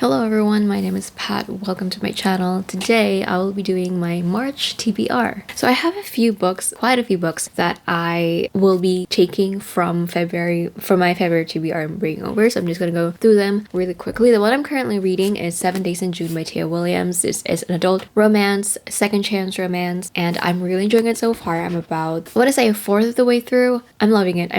Hello everyone, my name is Pat. Welcome to my channel. Today I will be doing my March TBR. So I have quite a few books that I will be taking from my February TBR and bringing over. So I'm just gonna go through them really quickly. The one I'm currently reading is 7 Days in June by Tia Williams. This is an adult romance, second chance romance, and I'm really enjoying it so far. I'm about, I want to say, a fourth of the way through. I'm loving it,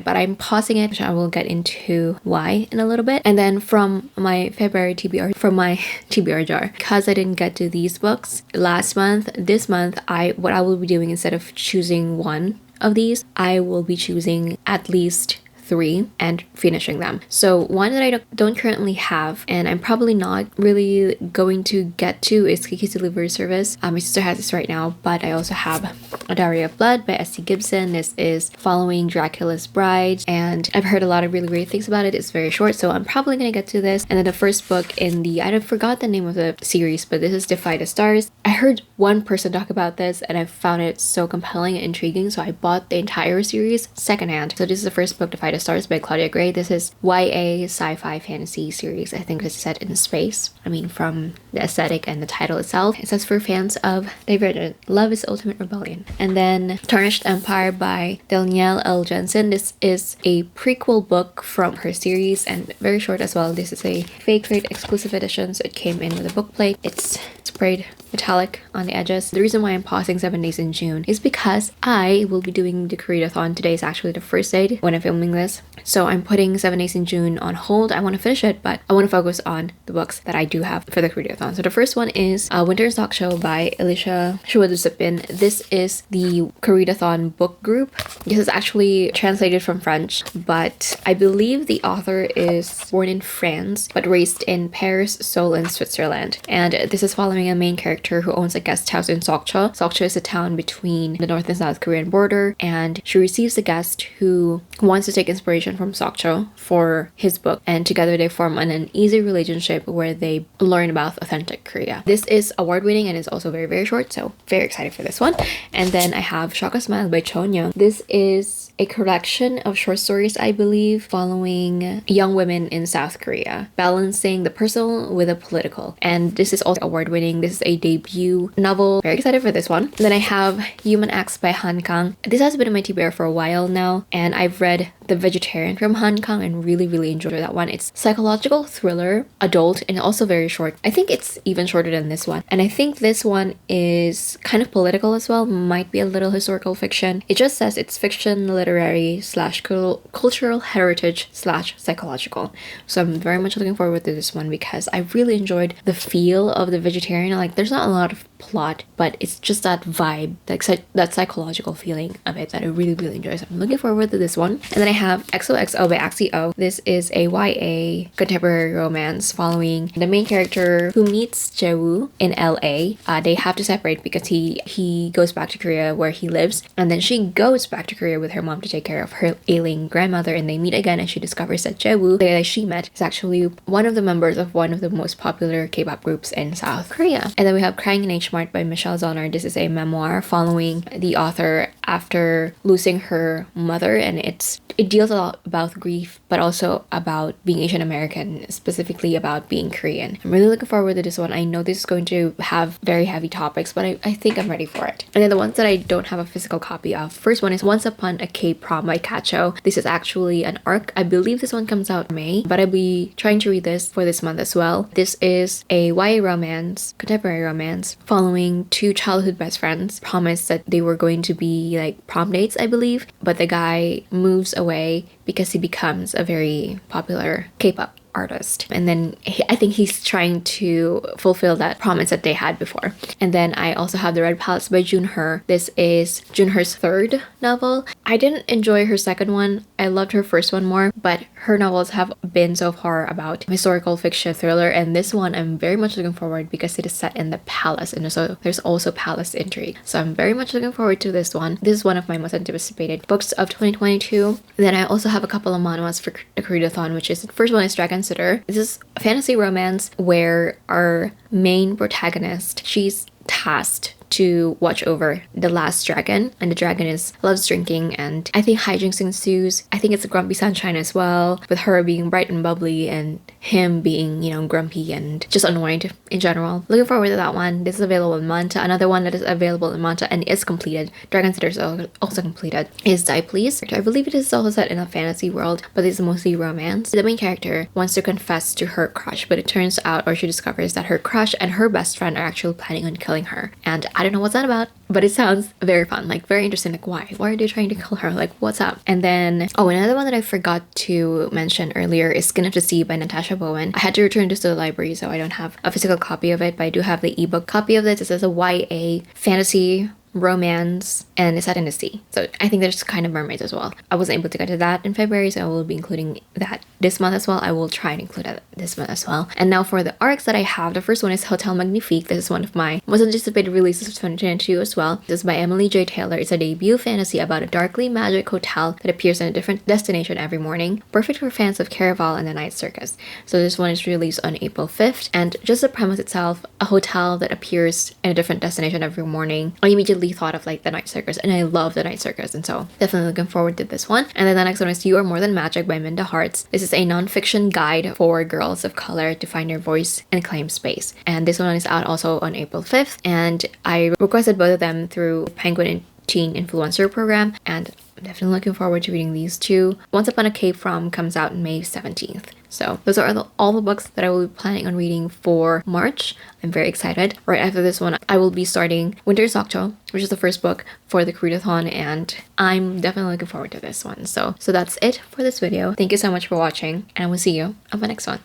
but I'm pausing it, which I will get into why in a little bit. And then from my February TBR, from my TBR jar, because I didn't get to these books last month, this month what I will be doing, instead of choosing one of these, I will be choosing at least 3 and finishing them. So one that I don't currently have, and I'm probably not really going to get to, is Kiki's Delivery Service. My sister has this right now, but I also have A Diary of Blood by S.C. Gibson. This is following Dracula's Bride, and I've heard a lot of really great things about it. It's very short, so I'm probably gonna get to this. And then the first book in the, I forgot the name of the series, but this is Defy the Stars. I heard one person talk about this, and I found it so compelling and intriguing, so I bought the entire series secondhand. So this is the first book, Defy the Stars by Claudia Gray. This is YA sci-fi fantasy series. I think it's set in space. I mean, from the aesthetic and the title itself. It says for fans of Divergent, Love is Ultimate Rebellion. And then Tarnished Empire by Danielle L. Jensen. This is a prequel book from her series and very short as well. This is a fake trade exclusive edition, so it came in with a book plate. It's sprayed metallic on the edges. The reason why I'm pausing 7 Days in June is because I will be doing the readathon. Today is actually the first day when I'm filming this. So I'm putting 7 Days in June on hold. I want to finish it, but I want to focus on the books that I do have for the readathon. So the first one is Winter in Xoxo by Alicia Shuadusipin. This is the readathon book group. This is actually translated from French, but I believe the author is born in France, but raised in Paris, Seoul, and Switzerland. And this is following a main character who owns a guest house in Xoxo. Xoxo is a town between the North and South Korean border, and she receives a guest who wants to take inspiration from Xoxo for his book, and together they form an uneasy relationship where they learn about authentic Korea. This is award-winning and is also very, very short, so very excited for this one. And then I have Shaka Smile by Chonyoung. This is a collection of short stories, I believe, following young women in South Korea, balancing the personal with the political. And this is also award-winning. This is a debut novel. Very excited for this one. And then I have Human Acts by Han Kang. This has been in my TBR for a while now, and I've read The Vegetarian from Han Kang and really enjoyed that one. It's psychological thriller, adult, and also very short. I think it's even shorter than this one. And I think this one is kind of political as well, might be a little historical fiction. It just says it's fiction, literary / cultural heritage / psychological. So I'm very much looking forward to this one because I really enjoyed the feel of The Vegetarian. Like, there's not a lot of plot, but it's just that vibe, that psychological feeling of it that I really enjoy. So I'm looking forward to this one. And then I have XOXO by 𝐭𝐶𝐸. This is a YA contemporary romance following the main character who meets Jaewoo in LA. They have to separate because he goes back to Korea where he lives, and then she goes back to Korea with her mom to take care of her ailing grandmother, and they meet again, and she discovers that Jaewoo, the guy that she met, is actually one of the members of one of the most popular K-pop groups in South Korea. And then we have Crying in Hmart by Michelle Zauner. This is a memoir following the author after losing her mother, and it deals a lot about grief, but also about being Asian American, specifically about being Korean. I'm really looking forward to this one. I know this is going to have very heavy topics, but I think I'm ready for it. And then the ones that I don't have a physical copy of, first one is Once Upon a K-Prom by Kacho. This is actually an arc. I believe this one comes out in May, but I'll be trying to read this for this month as well. This is a YA romance, contemporary romance, following 2 childhood best friends. Promised that they were going to be like prom dates, I believe, but the guy moves away because he becomes a very popular K-pop artist, and then I think he's trying to fulfill that promise that they had before. And then I also have The Red Palace by Junher. This is Junher's 3rd novel. I didn't enjoy her second one. I loved her first one more, but her novels have been so far about historical fiction thriller, and this one I'm very much looking forward because it is set in the palace, and so there's also palace intrigue. So I'm very much looking forward to this one. This is one of my most anticipated books of 2022. And then I also have a couple of manhwas for the readathon, which is, the first one is Dragonsitter. This is a fantasy romance where our main protagonist, she's tasked to watch over the last dragon, and the dragon loves drinking, and I think hijinks ensues. I think it's a grumpy sunshine as well, with her being bright and bubbly and him being, you know, grumpy and just annoyed in general. Looking forward to that one. This is available in Manta. Another one that is available in Manta and is completed, Dragonsitter is also completed, is Die Please. I believe it is also set in a fantasy world, but it's mostly romance. The main character wants to confess to her crush, but it turns out, or she discovers, that her crush and her best friend are actually planning on killing her. And I don't know what's that about, but it sounds very fun, like very interesting. Like, why are they trying to kill her? Like, what's up? And then, oh, another one that I forgot to mention earlier is Skin of the Sea by Natasha Bowen. I had to return this to the library, so I don't have a physical copy of it, but I do have the ebook copy of this. It says a YA fantasy romance, and it's set in the sea, so I think there's kind of mermaids as well. I wasn't able to get to that in February, so I will be including that this month as well. I will try and include that this month as well. And now for the arcs that I have, the first one is Hotel Magnifique. This is one of my most anticipated releases of 2022 as well. This is by Emily J. Taylor. It's a debut fantasy about a darkly magic hotel that appears in a different destination every morning, perfect for fans of Caraval and the Night Circus. So this one is released on April 5th, and just the premise itself, a hotel that appears in a different destination every morning, I immediately thought of like the Night Circus, and I love the Night Circus, and so definitely looking forward to this one. And then the next one is You Are More Than Magic by Minda Harts. This is a non-fiction guide for girls of color to find their voice and claim space, and this one is out also on April 5th, and I requested both of them through Penguin Teen Influencer program, and I'm definitely looking forward to reading these two. Once Upon a Cape Prom comes out May 17th. So those are all the books that I will be planning on reading for March. I'm very excited. Right after this one, I will be starting Winter Xoxo, which is the first book for the Readathon, and I'm definitely looking forward to this one. So that's it for this video. Thank you so much for watching, and I will see you on the next one.